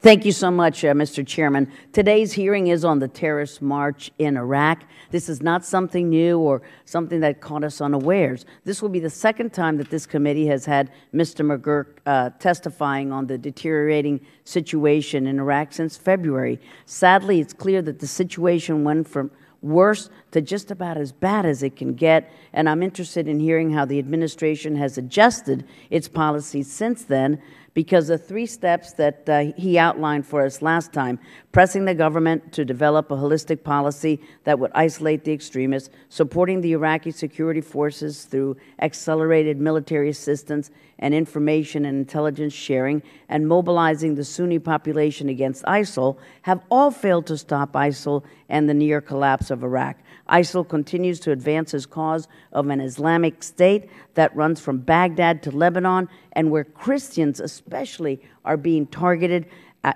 Thank you so much, Mr. Chairman. Today's hearing is on the terrorist march in Iraq. This is not something new or something that caught us unawares. This will be the second time that this committee has had Mr. McGurk testifying on the deteriorating situation in Iraq since February. Sadly, it's clear that the situation went from worse to just about as bad as it can get, and I'm interested in hearing how the administration has adjusted its policies since then, because the 3 steps that he outlined for us last time: pressing the government to develop a holistic policy that would isolate the extremists, supporting the Iraqi security forces through accelerated military assistance and information and intelligence sharing, and mobilizing the Sunni population against ISIL, have all failed to stop ISIL and the near collapse of Iraq. ISIL continues to advance its cause of an Islamic State that runs from Baghdad to Lebanon, and where Christians especially are being targeted,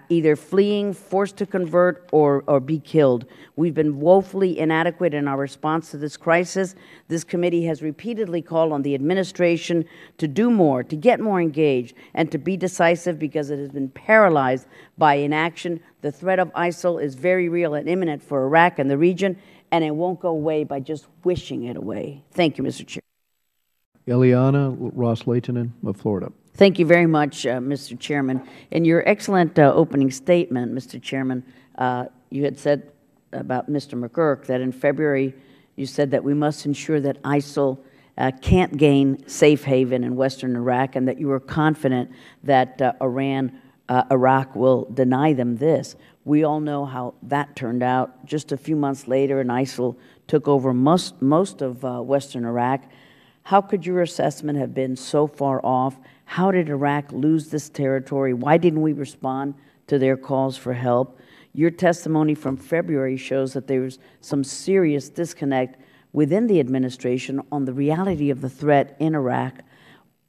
either fleeing, forced to convert, or be killed. We've been woefully inadequate in our response to this crisis. This committee has repeatedly called on the administration to do more, to get more engaged, and to be decisive, because it has been paralyzed by inaction. The threat of ISIL is very real and imminent for Iraq and the region, and it won't go away by just wishing it away. Thank you, Mr. Chair. Eliana Ros-Lehtinen of Florida. Thank you very much, Mr. Chairman. In your excellent opening statement, Mr. Chairman, you had said about Mr. McGurk that in February you said that we must ensure that ISIL can't gain safe haven in western Iraq, and that you were confident that Iraq will deny them this. We all know how that turned out. Just a few months later, and ISIL took over most of western Iraq. How could your assessment have been so far off? How did Iraq lose this territory? Why didn't we respond to their calls for help? Your testimony from February shows that there was some serious disconnect within the administration on the reality of the threat in Iraq,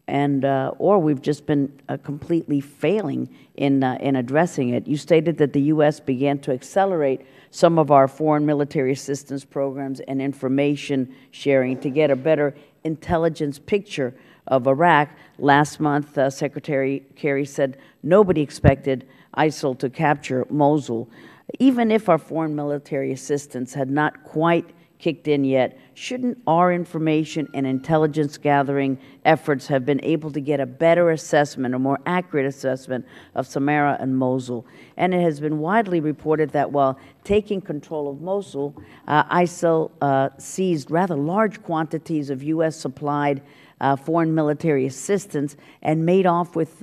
and or we've just been completely failing in addressing it. You stated that the U.S. began to accelerate some of our foreign military assistance programs and information sharing to get a better intelligence picture of Iraq. Last month, Secretary Kerry said nobody expected ISIL to capture Mosul. Even if our foreign military assistance had not quite kicked in yet, shouldn't our information and intelligence gathering efforts have been able to get a better assessment, a more accurate assessment of Samarra and Mosul? And it has been widely reported that while taking control of Mosul, ISIL seized rather large quantities of U.S. supplied foreign military assistance and made off with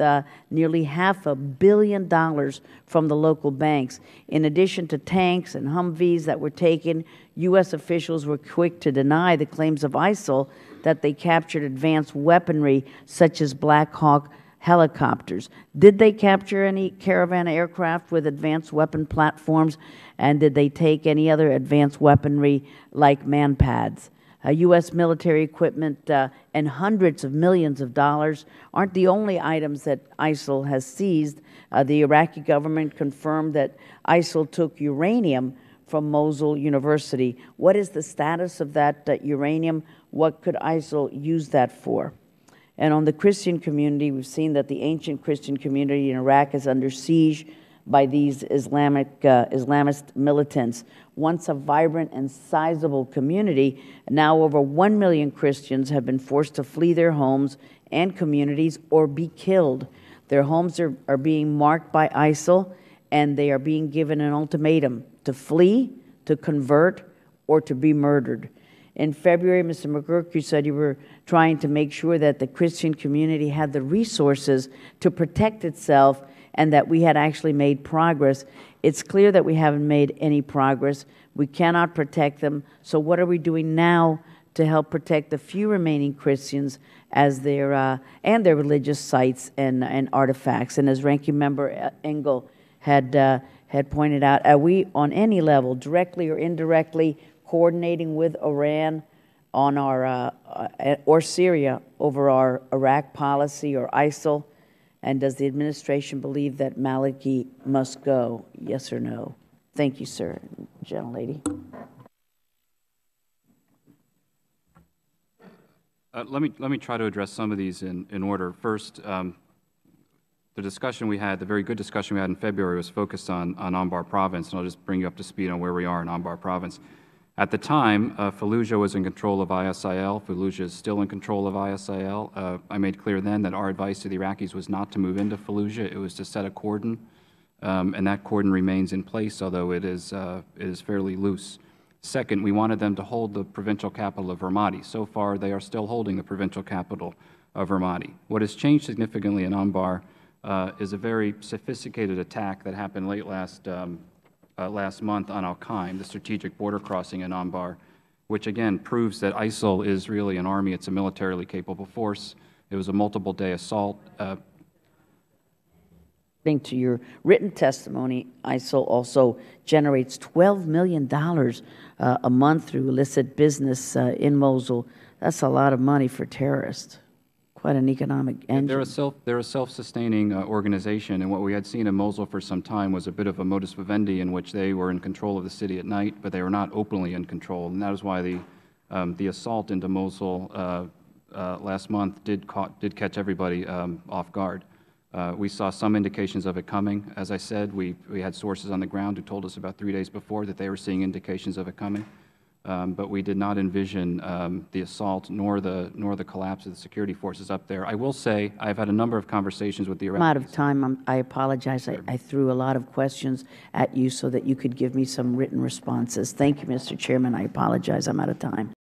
nearly $500 million from the local banks. In addition to tanks and Humvees that were taken, U.S. officials were quick to deny the claims of ISIL that they captured advanced weaponry such as Black Hawk helicopters. Did they capture any Caravan aircraft with advanced weapon platforms? And did they take any other advanced weaponry like manpads? U.S. military equipment and hundreds of millions of dollars aren't the only items that ISIL has seized. The Iraqi government confirmed that ISIL took uranium from Mosul University. What is the status of that uranium? What could ISIL use that for? And on the Christian community, we've seen that the ancient Christian community in Iraq is under siege by these Islamist militants. Once a vibrant and sizable community, now over 1 million Christians have been forced to flee their homes and communities or be killed. Their homes are being marked by ISIL, and they are being given an ultimatum: to flee, to convert, or to be murdered. In February, Mr. McGurk, you said you were trying to make sure that the Christian community had the resources to protect itself, and that we had actually made progress. It's clear that we haven't made any progress. We cannot protect them. So what are we doing now to help protect the few remaining Christians as their religious sites and artifacts? And as Ranking Member Engel had pointed out, are we on any level, directly or indirectly, coordinating with Iran on our or Syria over our Iraq policy or ISIL? And does the administration believe that Maliki must go? Yes or no? Thank you, sir. Gentlelady. Let me try to address some of these in order. First, the discussion we had, the very good discussion we had in February, was focused on Anbar Province, and I'll just bring you up to speed on where we are in Anbar Province. At the time, Fallujah was in control of ISIL. Fallujah is still in control of ISIL. I made clear then that our advice to the Iraqis was not to move into Fallujah. It was to set a cordon, and that cordon remains in place, although it is fairly loose. Second, we wanted them to hold the provincial capital of Ramadi. So far, they are still holding the provincial capital of Ramadi. What has changed significantly in Anbar is a very sophisticated attack that happened late last month on Al-Qaim, the strategic border crossing in Anbar, which again proves that ISIL is really an army. It's a militarily capable force. It was a multiple-day assault. To your written testimony, ISIL also generates $12 million a month through illicit business in Mosul. That's a lot of money for terrorists. Quite an economic engine. They're a self-sustaining organization, and what we had seen in Mosul for some time was a bit of a modus vivendi in which they were in control of the city at night, but they were not openly in control, and that is why the assault into Mosul last month did catch everybody off guard. We saw some indications of it coming. As I said, we had sources on the ground who told us about 3 days before that they were seeing indications of it coming. But we did not envision the assault nor the collapse of the security forces up there. I will say I've had a number of conversations with the Iraqis. I'm out of time. I apologize. I threw a lot of questions at you so that you could give me some written responses. Thank you, Mr. Chairman. I apologize. I'm out of time.